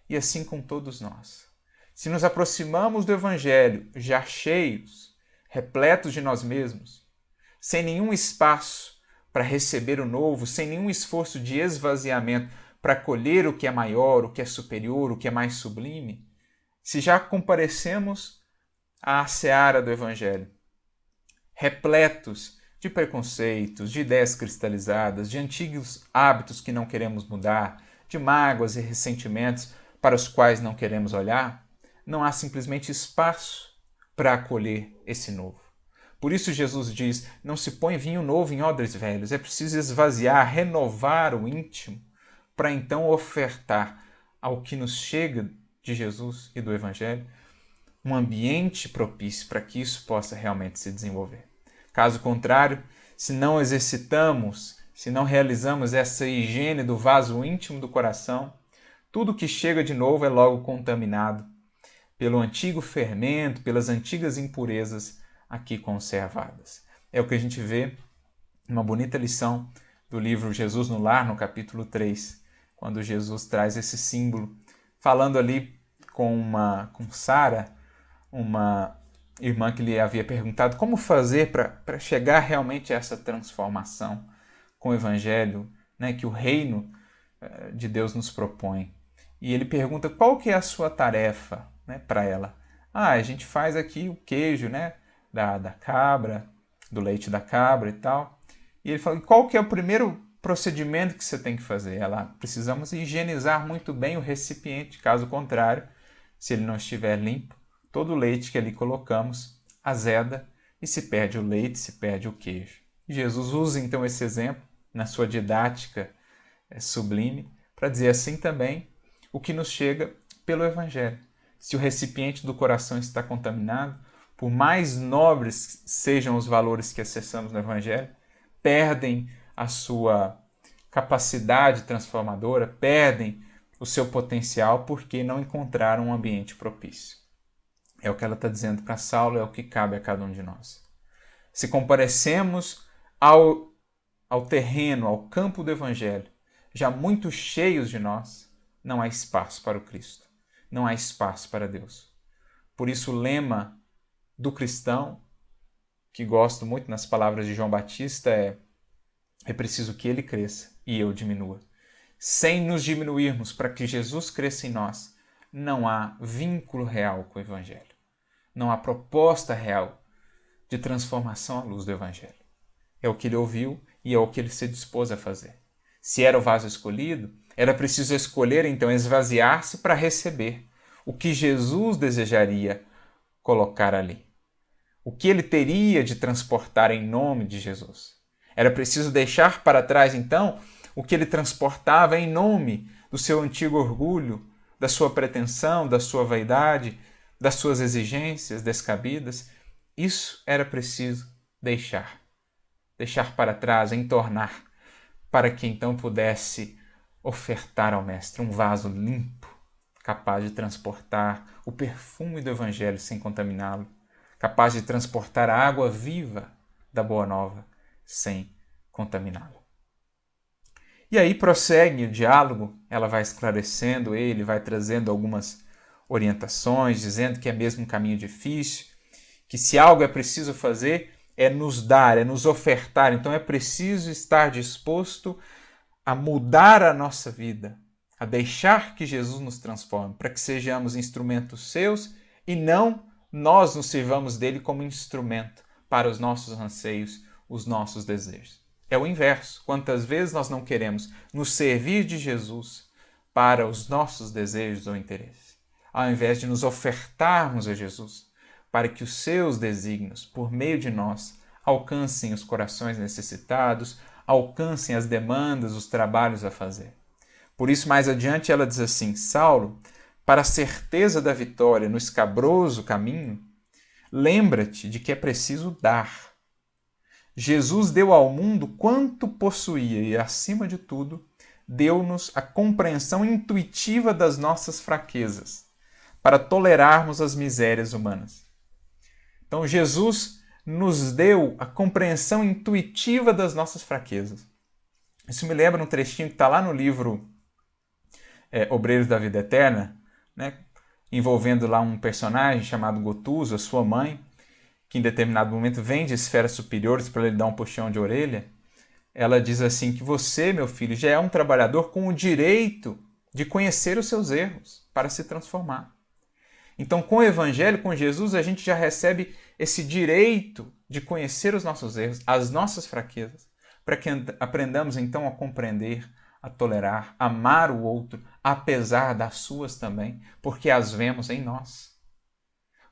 E assim com todos nós. Se nos aproximamos do Evangelho já cheios, repletos de nós mesmos, sem nenhum espaço para receber o novo, sem nenhum esforço de esvaziamento para acolher o que é maior, o que é superior, o que é mais sublime, se já comparecemos à seara do Evangelho, repletos de preconceitos, de ideias cristalizadas, de antigos hábitos que não queremos mudar, de mágoas e ressentimentos para os quais não queremos olhar, não há simplesmente espaço para acolher esse novo. Por isso Jesus diz, não se põe vinho novo em odres velhos, é preciso esvaziar, renovar o íntimo, para então ofertar ao que nos chega de Jesus e do Evangelho um ambiente propício para que isso possa realmente se desenvolver. Caso contrário, se não exercitamos, se não realizamos essa higiene do vaso íntimo do coração, tudo que chega de novo é logo contaminado pelo antigo fermento, pelas antigas impurezas aqui conservadas. É o que a gente vê numa bonita lição do livro Jesus no Lar, no capítulo 3, quando Jesus traz esse símbolo, falando ali com Sara, uma irmã que lhe havia perguntado como fazer para chegar realmente a essa transformação com o Evangelho, né, que o reino de Deus nos propõe. E ele pergunta qual que é a sua tarefa, né, para ela. A gente faz aqui o queijo, né, da cabra, do leite da cabra e tal. E ele fala, qual que é o primeiro procedimento que você tem que fazer? Ela, precisamos higienizar muito bem o recipiente, caso contrário, se ele não estiver limpo, todo o leite que ali colocamos azeda e se perde o leite, se perde o queijo. Jesus usa então esse exemplo na sua didática sublime para dizer assim também o que nos chega pelo Evangelho. Se o recipiente do coração está contaminado, por mais nobres sejam os valores que acessamos no Evangelho, perdem a sua capacidade transformadora, perdem o seu potencial porque não encontraram um ambiente propício. É o que ela está dizendo para Saulo, é o que cabe a cada um de nós. Se comparecemos ao terreno, ao campo do Evangelho, já muito cheios de nós, não há espaço para o Cristo, não há espaço para Deus. Por isso o lema do cristão, que gosto muito nas palavras de João Batista, é preciso que ele cresça e eu diminua. Sem nos diminuirmos para que Jesus cresça em nós, não há vínculo real com o Evangelho. Não há proposta real de transformação à luz do Evangelho. É o que ele ouviu e é o que ele se dispôs a fazer. Se era o vaso escolhido, era preciso escolher, então, esvaziar-se para receber o que Jesus desejaria colocar ali. O que ele teria de transportar em nome de Jesus. Era preciso deixar para trás, então, o que ele transportava em nome do seu antigo orgulho, da sua pretensão, da sua vaidade, das suas exigências descabidas. Isso era preciso deixar. Deixar para trás, entornar, para que então pudesse ofertar ao Mestre um vaso limpo, capaz de transportar o perfume do Evangelho sem contaminá-lo, capaz de transportar a água viva da Boa Nova sem contaminá-lo. E aí prossegue o diálogo, ela vai esclarecendo ele, vai trazendo algumas orientações, dizendo que é mesmo um caminho difícil, que se algo é preciso fazer, é nos dar, é nos ofertar. Então é preciso estar disposto a mudar a nossa vida, a deixar que Jesus nos transforme, para que sejamos instrumentos seus e não nós nos sirvamos dele como instrumento para os nossos anseios, os nossos desejos. É o inverso. Quantas vezes nós não queremos nos servir de Jesus para os nossos desejos ou interesses, ao invés de nos ofertarmos a Jesus para que os seus desígnios, por meio de nós, alcancem os corações necessitados, alcancem as demandas, os trabalhos a fazer. Por isso, mais adiante, ela diz assim, Saulo, para a certeza da vitória no escabroso caminho, lembra-te de que é preciso dar. Jesus deu ao mundo quanto possuía e, acima de tudo, deu-nos a compreensão intuitiva das nossas fraquezas, para tolerarmos as misérias humanas. Então, Jesus nos deu a compreensão intuitiva das nossas fraquezas. Isso me lembra um trechinho que está lá no livro Obreiros da Vida Eterna, né, envolvendo lá um personagem chamado Gotuso, a sua mãe, que em determinado momento vem de esferas superiores para ele dar um puxão de orelha. Ela diz assim que você, meu filho, já é um trabalhador com o direito de conhecer os seus erros para se transformar. Então, com o Evangelho, com Jesus, a gente já recebe esse direito de conhecer os nossos erros, as nossas fraquezas, para que aprendamos então a compreender, a tolerar, a amar o outro, apesar das suas também, porque as vemos em nós.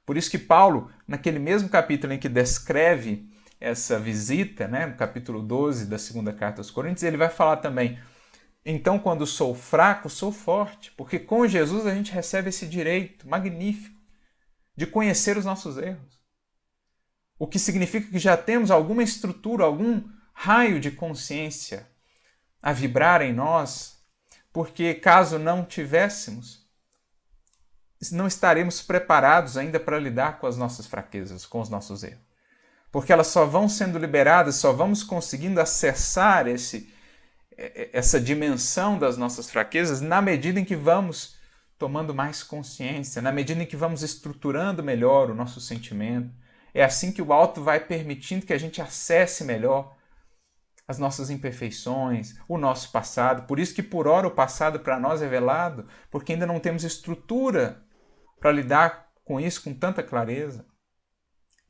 Por isso que Paulo, naquele mesmo capítulo em que descreve essa visita, né, no capítulo 12 da segunda carta aos Coríntios, ele vai falar também: então, quando sou fraco, sou forte, porque com Jesus a gente recebe esse direito magnífico de conhecer os nossos erros. O que significa que já temos alguma estrutura, algum raio de consciência a vibrar em nós, porque caso não tivéssemos, não estaremos preparados ainda para lidar com as nossas fraquezas, com os nossos erros. Porque elas só vão sendo liberadas, só vamos conseguindo acessar essa dimensão das nossas fraquezas na medida em que vamos tomando mais consciência, na medida em que vamos estruturando melhor o nosso sentimento. É assim que o alto vai permitindo que a gente acesse melhor as nossas imperfeições, o nosso passado. Por isso que por hora o passado para nós é velado, porque ainda não temos estrutura para lidar com isso com tanta clareza.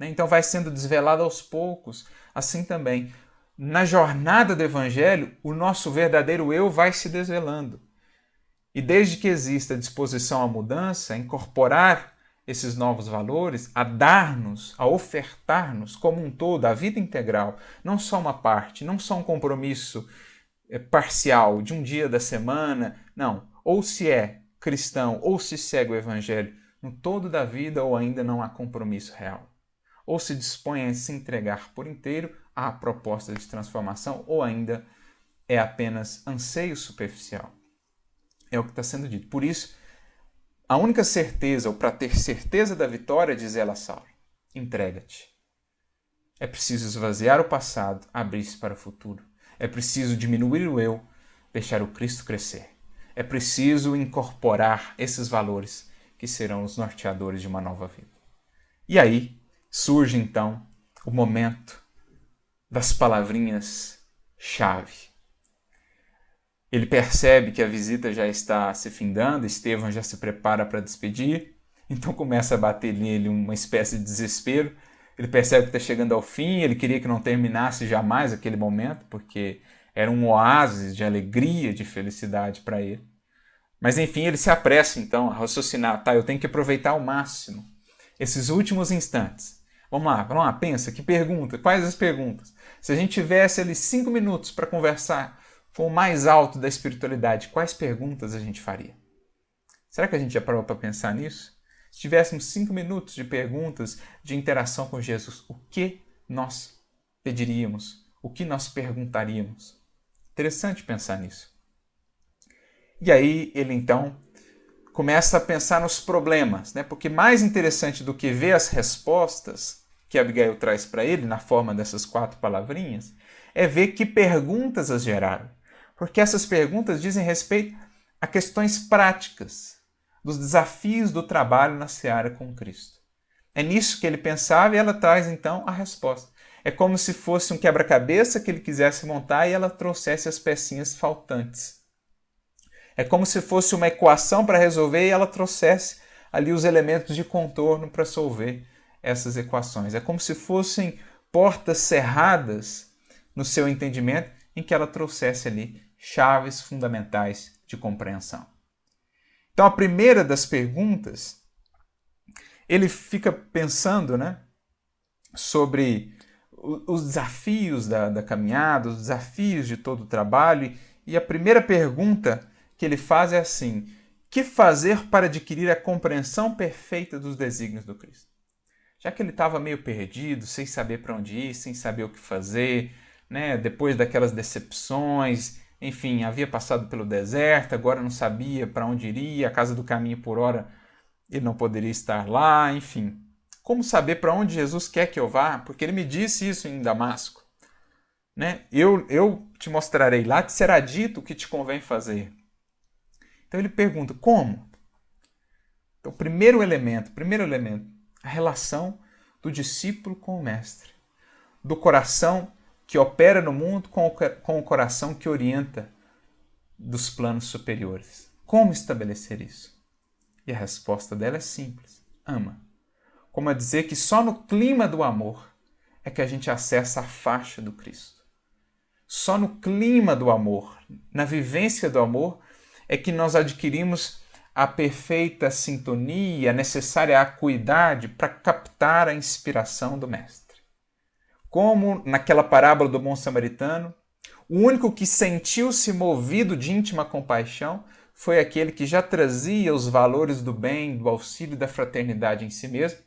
Então vai sendo desvelado aos poucos. Assim também, na jornada do Evangelho, o nosso verdadeiro eu vai se desvelando. E desde que exista disposição à mudança, a incorporar esses novos valores, a dar-nos, a ofertar-nos como um todo, a vida integral, não só uma parte, não só um compromisso parcial de um dia da semana, não. Ou se é cristão, ou se segue o Evangelho no todo da vida, ou ainda não há compromisso real. Ou se dispõe a se entregar por inteiro à proposta de transformação, ou ainda é apenas anseio superficial. É o que está sendo dito. Por isso, a única certeza, ou para ter certeza da vitória, diz ela a Saulo, entrega-te. É preciso esvaziar o passado, abrir-se para o futuro. É preciso diminuir o eu, deixar o Cristo crescer. É preciso incorporar esses valores que serão os norteadores de uma nova vida. E aí surge então o momento das palavrinhas-chave. Ele percebe que a visita já está se findando, Estevão já se prepara para despedir, então começa a bater nele uma espécie de desespero. Ele percebe que está chegando ao fim, ele queria que não terminasse jamais aquele momento, porque era um oásis de alegria, de felicidade para ele. Mas enfim, ele se apressa então a raciocinar, eu tenho que aproveitar ao máximo esses últimos instantes. Vamos lá, pensa, que pergunta, quais as perguntas? Se a gente tivesse ali 5 minutos para conversar com o mais alto da espiritualidade, quais perguntas a gente faria? Será que a gente já parou para pensar nisso? Se tivéssemos 5 minutos de perguntas, de interação com Jesus, o que nós pediríamos? O que nós perguntaríamos? Interessante pensar nisso. E aí ele então começa a pensar nos problemas, né? Porque mais interessante do que ver as respostas que Abigail traz para ele, na forma dessas 4 palavrinhas, é ver que perguntas as geraram. Porque essas perguntas dizem respeito a questões práticas, dos desafios do trabalho na seara com Cristo. É nisso que ele pensava e ela traz então a resposta. É como se fosse um quebra-cabeça que ele quisesse montar e ela trouxesse as pecinhas faltantes. É como se fosse uma equação para resolver e ela trouxesse ali os elementos de contorno para solver essas equações. É como se fossem portas cerradas no seu entendimento em que ela trouxesse ali chaves fundamentais de compreensão. Então, a primeira das perguntas, ele fica pensando, né, sobre os desafios da caminhada, os desafios de todo o trabalho, e a primeira pergunta que ele faz é assim: que fazer para adquirir a compreensão perfeita dos desígnios do Cristo? Já que ele estava meio perdido, sem saber para onde ir, sem saber o que fazer, né, depois daquelas decepções, enfim, havia passado pelo deserto, agora não sabia para onde iria, a casa do caminho por hora ele não poderia estar lá, enfim. Como saber para onde Jesus quer que eu vá? Porque ele me disse isso em Damasco. né? Eu te mostrarei lá, te será dito o que te convém fazer. Então ele pergunta, como? Então, primeiro elemento, a relação do discípulo com o mestre. Do coração que opera no mundo com o coração que orienta dos planos superiores. Como estabelecer isso? E a resposta dela é simples. Ama. Como a dizer que só no clima do amor é que a gente acessa a faixa do Cristo. Só no clima do amor, na vivência do amor, é que nós adquirimos a perfeita sintonia, a necessária acuidade para captar a inspiração do Mestre. Como naquela parábola do bom samaritano, o único que sentiu-se movido de íntima compaixão foi aquele que já trazia os valores do bem, do auxílio e da fraternidade em si mesmo,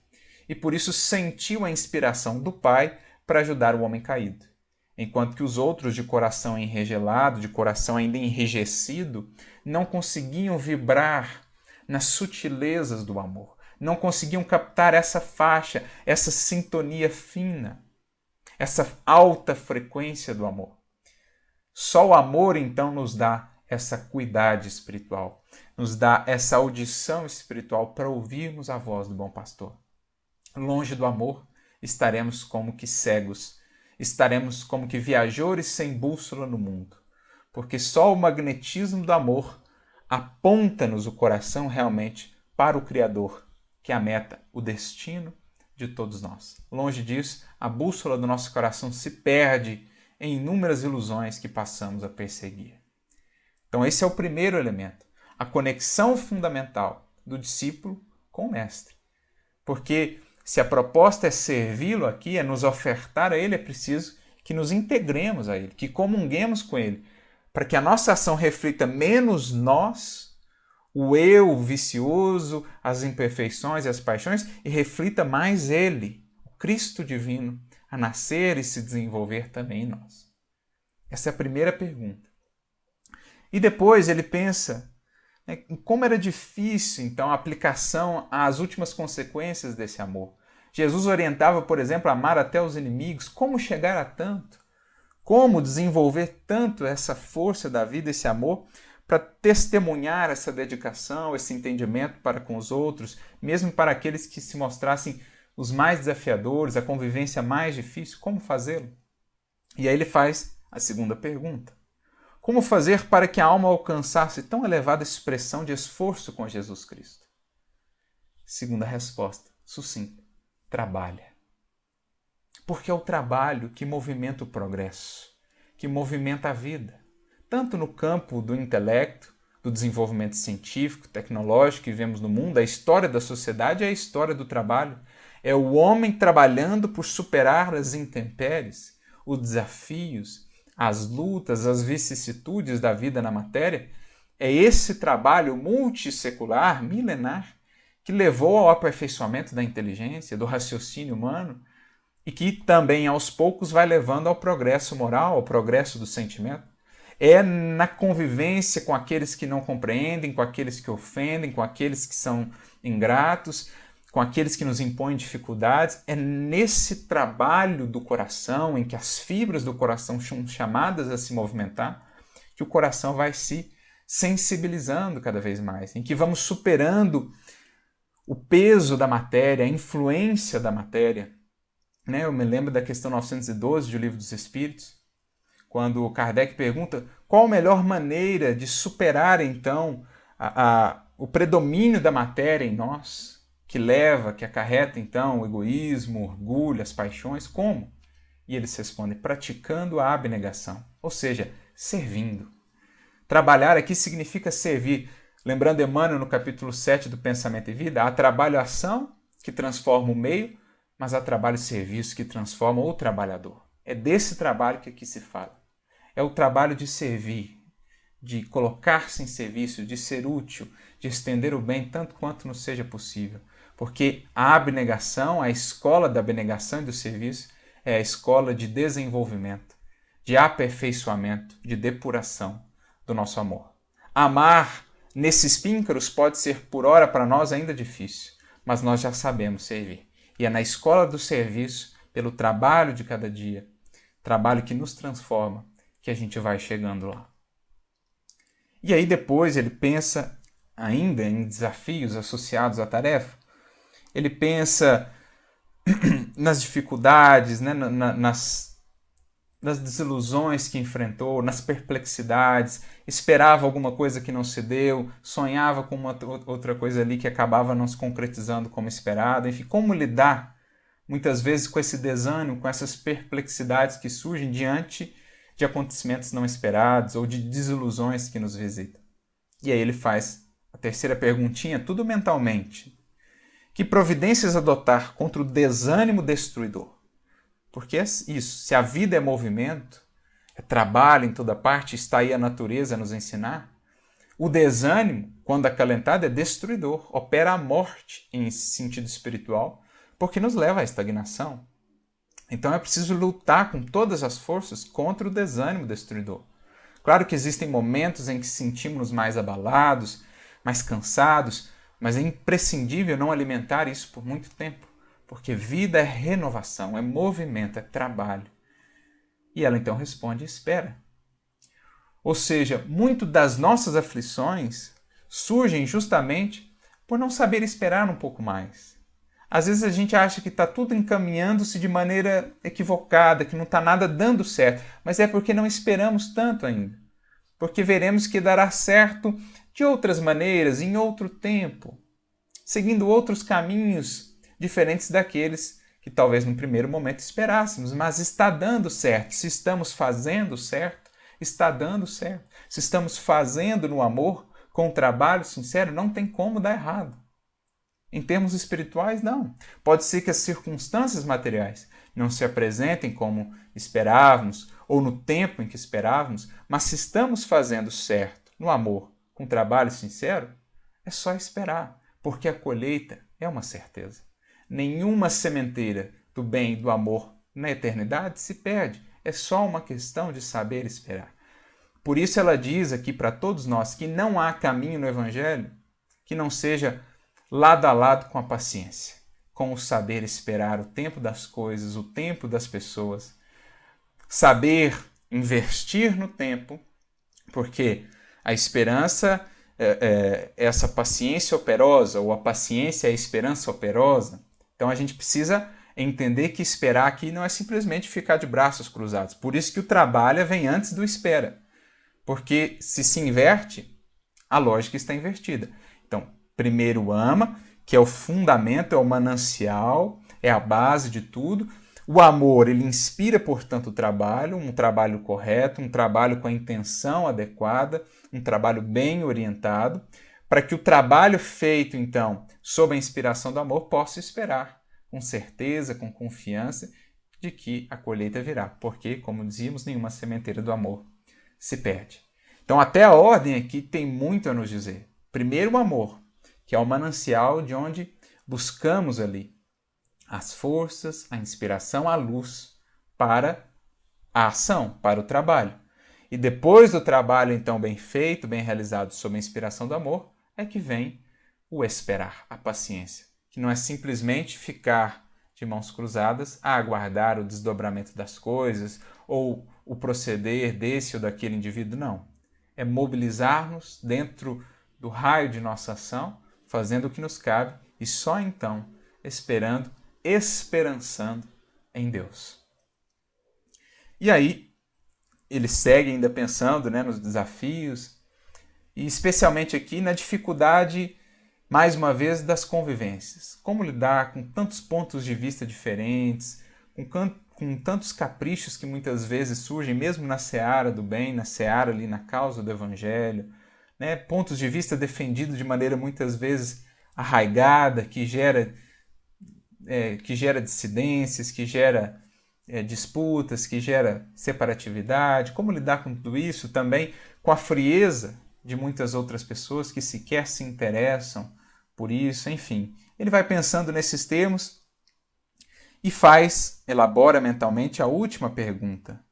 e por isso sentiu a inspiração do Pai para ajudar o homem caído. Enquanto que os outros, de coração enregelado, de coração ainda enrijecido, não conseguiam vibrar nas sutilezas do amor, não conseguiam captar essa faixa, essa sintonia fina, essa alta frequência do amor. Só o amor, então, nos dá essa acuidade espiritual, nos dá essa audição espiritual para ouvirmos a voz do bom pastor. Longe do amor, estaremos como que cegos, estaremos como que viajores sem bússola no mundo, porque só o magnetismo do amor aponta-nos o coração realmente para o Criador, que é a meta, o destino de todos nós. Longe disso, a bússola do nosso coração se perde em inúmeras ilusões que passamos a perseguir. Então esse é o primeiro elemento, a conexão fundamental do discípulo com o mestre. Porque se a proposta é servi-lo aqui, é nos ofertar a ele, é preciso que nos integremos a ele, que comunguemos com ele, para que a nossa ação reflita menos nós, o eu vicioso, as imperfeições e as paixões, e reflita mais ele, o Cristo divino, a nascer e se desenvolver também em nós. Essa é a primeira pergunta. E depois ele pensa em como era difícil, então, a aplicação às últimas consequências desse amor. Jesus orientava, por exemplo, a amar até os inimigos. Como chegar a tanto? Como desenvolver tanto essa força da vida, esse amor, para testemunhar essa dedicação, esse entendimento para com os outros, mesmo para aqueles que se mostrassem os mais desafiadores, a convivência mais difícil? Como fazê-lo? E aí ele faz a segunda pergunta. Como fazer para que a alma alcançasse tão elevada expressão de esforço com Jesus Cristo? Segunda resposta, sucinta. Trabalha. Porque é o trabalho que movimenta o progresso, que movimenta a vida, tanto no campo do intelecto, do desenvolvimento científico, tecnológico que vemos no mundo. A história da sociedade é a história do trabalho. É o homem trabalhando por superar as intempéries, os desafios, as lutas, as vicissitudes da vida na matéria. É esse trabalho multissecular, milenar, que levou ao aperfeiçoamento da inteligência, do raciocínio humano, e que também aos poucos vai levando ao progresso moral, ao progresso do sentimento. É na convivência com aqueles que não compreendem, com aqueles que ofendem, com aqueles que são ingratos, com aqueles que nos impõem dificuldades. É nesse trabalho do coração, em que as fibras do coração são chamadas a se movimentar, que o coração vai se sensibilizando cada vez mais, em que vamos superando o peso da matéria, a influência da matéria. Eu me lembro da questão 912 do Livro dos Espíritos, quando Kardec pergunta qual a melhor maneira de superar, então, o predomínio da matéria em nós, que acarreta, então, o egoísmo, o orgulho, as paixões. Como? E eles respondem, praticando a abnegação, ou seja, servindo. Trabalhar aqui significa servir. Lembrando Emmanuel no capítulo 7 do Pensamento e Vida, há trabalho-ação que transforma o meio, mas há trabalho e serviço que transforma o trabalhador. É desse trabalho que aqui se fala. É o trabalho de servir, de colocar-se em serviço, de ser útil, de estender o bem tanto quanto nos seja possível. Porque a abnegação, a escola da abnegação e do serviço, é a escola de desenvolvimento, de aperfeiçoamento, de depuração do nosso amor. Amar nesses píncaros pode ser por hora para nós ainda difícil, mas nós já sabemos servir. E é na escola do serviço, pelo trabalho de cada dia, trabalho que nos transforma, que a gente vai chegando lá. E aí depois ele pensa ainda em desafios associados à tarefa. Ele pensa nas dificuldades, né, nas desilusões que enfrentou, nas perplexidades, esperava alguma coisa que não se deu, sonhava com uma outra coisa ali que acabava não se concretizando como esperado. Enfim, como lidar muitas vezes com esse desânimo, com essas perplexidades que surgem diante de acontecimentos não esperados ou de desilusões que nos visitam. E aí ele faz a terceira perguntinha, tudo mentalmente. Que providências adotar contra o desânimo destruidor? Porque é isso, se a vida é movimento, é trabalho em toda parte, está aí a natureza a nos ensinar, o desânimo, quando acalentado, é destruidor, opera a morte em sentido espiritual, porque nos leva à estagnação. Então é preciso lutar com todas as forças contra o desânimo destruidor. Claro que existem momentos em que sentimos mais abalados, mais cansados, mas é imprescindível não alimentar isso por muito tempo, porque vida é renovação, é movimento, é trabalho. E ela então responde, espera. Ou seja, muito das nossas aflições surgem justamente por não saber esperar um pouco mais. Às vezes a gente acha que está tudo encaminhando-se de maneira equivocada, que não está nada dando certo, mas é porque não esperamos tanto ainda. Porque veremos que dará certo de outras maneiras, em outro tempo, seguindo outros caminhos diferentes daqueles que talvez no primeiro momento esperássemos, mas está dando certo. Se estamos fazendo certo, está dando certo. Se estamos fazendo no amor, com um trabalho sincero, não tem como dar errado. Em termos espirituais, não. Pode ser que as circunstâncias materiais não se apresentem como esperávamos ou no tempo em que esperávamos, mas se estamos fazendo certo, no amor, com trabalho sincero, é só esperar, porque a colheita é uma certeza. Nenhuma sementeira do bem e do amor na eternidade se perde. É só uma questão de saber esperar. Por isso ela diz aqui para todos nós que não há caminho no Evangelho que não seja lado a lado com a paciência, com o saber esperar o tempo das coisas, o tempo das pessoas, saber investir no tempo, porque a esperança é essa paciência operosa, ou a paciência é a esperança operosa. Então a gente precisa entender que esperar aqui não é simplesmente ficar de braços cruzados. Por isso que o trabalho vem antes do espera. Porque se inverte, a lógica está invertida. Então, primeiro ama, que é o fundamento, é o manancial, é a base de tudo. O amor, ele inspira, portanto, o trabalho, um trabalho correto, um trabalho com a intenção adequada, um trabalho bem orientado, para que o trabalho feito, então, sob a inspiração do amor, possa esperar com certeza, com confiança, de que a colheita virá. Porque, como dizíamos, nenhuma sementeira do amor se perde. Então, até a ordem aqui tem muito a nos dizer. Primeiro, o amor, que é o manancial de onde buscamos ali as forças, a inspiração, a luz para a ação, para o trabalho. E depois do trabalho, então, bem feito, bem realizado sob a inspiração do amor, é que vem o esperar, a paciência, que não é simplesmente ficar de mãos cruzadas a aguardar o desdobramento das coisas ou o proceder desse ou daquele indivíduo, não. É mobilizar-nos dentro do raio de nossa ação, fazendo o que nos cabe e só então esperando, esperançando em Deus. E aí, ele segue ainda pensando, né, nos desafios e especialmente aqui na dificuldade, mais uma vez, das convivências. Como lidar com tantos pontos de vista diferentes, com tantos caprichos que muitas vezes surgem mesmo na seara do bem, na seara ali, na causa do Evangelho, né? Pontos de vista defendidos de maneira muitas vezes arraigada, que gera dissidências, que gera disputas, que gera separatividade. Como lidar com tudo isso também com a frieza de muitas outras pessoas que sequer se interessam por isso, enfim. Ele vai pensando nesses termos e elabora mentalmente a última pergunta.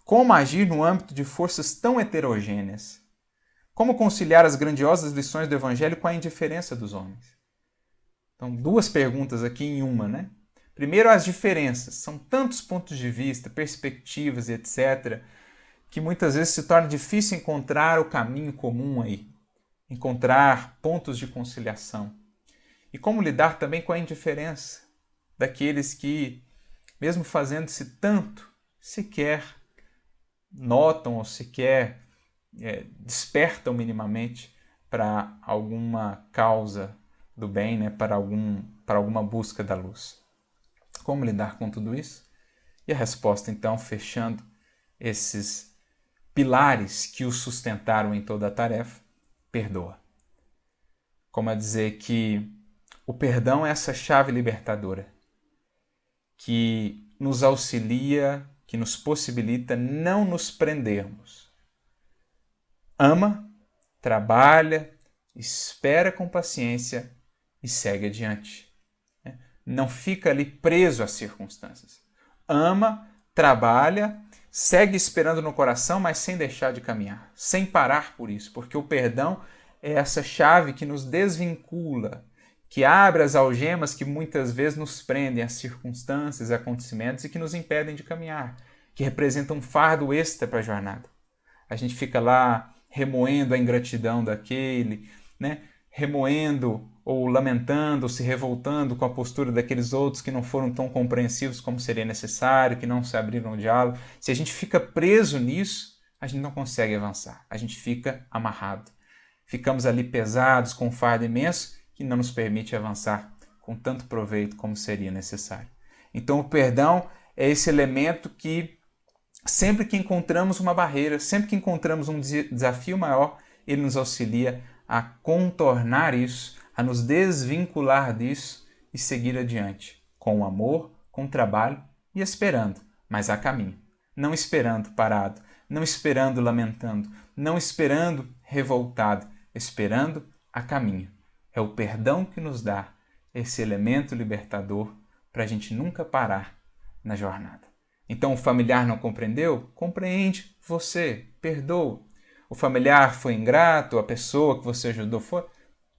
Como agir no âmbito de forças tão heterogêneas? Como conciliar as grandiosas lições do Evangelho com a indiferença dos homens? Então, duas perguntas aqui em uma, né? Primeiro, as diferenças. São tantos pontos de vista, perspectivas e etc., que muitas vezes se torna difícil encontrar o caminho comum aí, encontrar pontos de conciliação. E como lidar também com a indiferença daqueles que, mesmo fazendo-se tanto, sequer notam ou sequer despertam minimamente para alguma causa do bem, né? para alguma busca da luz. Como lidar com tudo isso? E a resposta, então, fechando esses pilares que o sustentaram em toda a tarefa: perdoa. Como a dizer que o perdão é essa chave libertadora que nos auxilia, que nos possibilita não nos prendermos. Ama, trabalha, espera com paciência e segue adiante. Não fica ali preso às circunstâncias. Ama, trabalha, segue esperando no coração, mas sem deixar de caminhar, sem parar por isso, porque o perdão é essa chave que nos desvincula, que abre as algemas que muitas vezes nos prendem às circunstâncias, acontecimentos e que nos impedem de caminhar, que representam um fardo extra para a jornada. A gente fica lá remoendo a ingratidão daquele, né? Remoendo ou lamentando, ou se revoltando com a postura daqueles outros que não foram tão compreensivos como seria necessário, que não se abriram ao diálogo. Se a gente fica preso nisso, a gente não consegue avançar, a gente fica amarrado. Ficamos ali pesados, com um fardo imenso, que não nos permite avançar com tanto proveito como seria necessário. Então o perdão é esse elemento que, sempre que encontramos uma barreira, sempre que encontramos um desafio maior, ele nos auxilia a contornar isso, a nos desvincular disso e seguir adiante, com amor, com trabalho e esperando, mas a caminho. Não esperando parado, não esperando lamentando, não esperando revoltado, esperando a caminho. É o perdão que nos dá esse elemento libertador para a gente nunca parar na jornada. Então o familiar não compreendeu? Compreende você, perdoa. O familiar foi ingrato, a pessoa que você ajudou foi?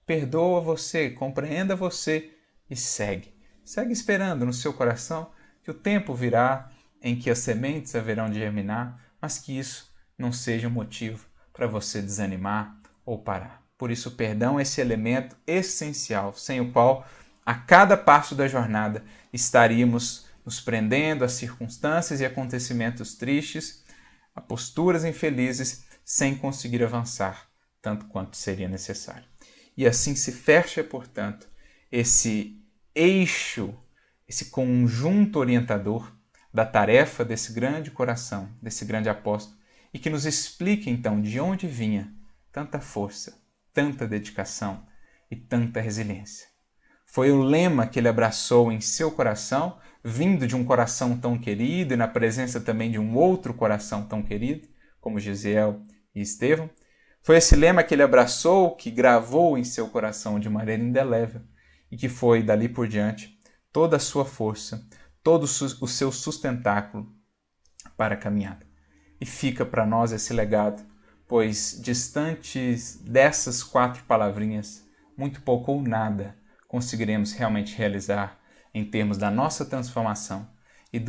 Perdoa você, compreenda você e segue. Segue esperando no seu coração que o tempo virá em que as sementes haverão de germinar, mas que isso não seja um motivo para você desanimar ou parar. Por isso, o perdão é esse elemento essencial, sem o qual, a cada passo da jornada, estaríamos nos prendendo a circunstâncias e acontecimentos tristes, a posturas infelizes, sem conseguir avançar tanto quanto seria necessário. E assim se fecha, portanto, esse eixo, esse conjunto orientador da tarefa desse grande coração, desse grande apóstolo, e que nos explica, então, de onde vinha tanta força, tanta dedicação e tanta resiliência. Foi o lema que ele abraçou em seu coração, vindo de um coração tão querido e na presença também de um outro coração tão querido, como Gisiel e Estevão. Foi esse lema que ele abraçou, que gravou em seu coração de maneira indelével e que foi, dali por diante, toda a sua força, todo o seu sustentáculo para a caminhada. E fica para nós esse legado, pois distantes dessas 4 palavrinhas, muito pouco ou nada conseguiremos realmente realizar em termos da nossa transformação e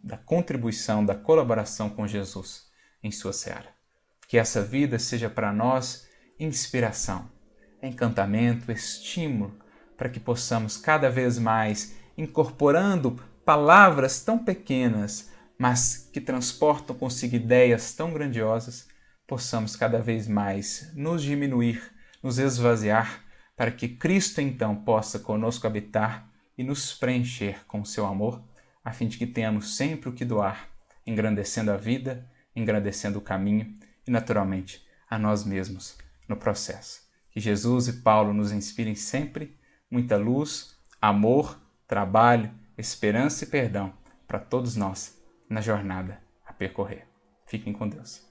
da contribuição, da colaboração com Jesus em sua seara. Que essa vida seja para nós inspiração, encantamento, estímulo, para que possamos cada vez mais, incorporando palavras tão pequenas, mas que transportam consigo ideias tão grandiosas, possamos cada vez mais nos diminuir, nos esvaziar, para que Cristo então possa conosco habitar e nos preencher com o seu amor, a fim de que tenhamos sempre o que doar, engrandecendo a vida, engrandecendo o caminho e, naturalmente, a nós mesmos no processo. Que Jesus e Paulo nos inspirem sempre muita luz, amor, trabalho, esperança e perdão para todos nós na jornada a percorrer. Fiquem com Deus.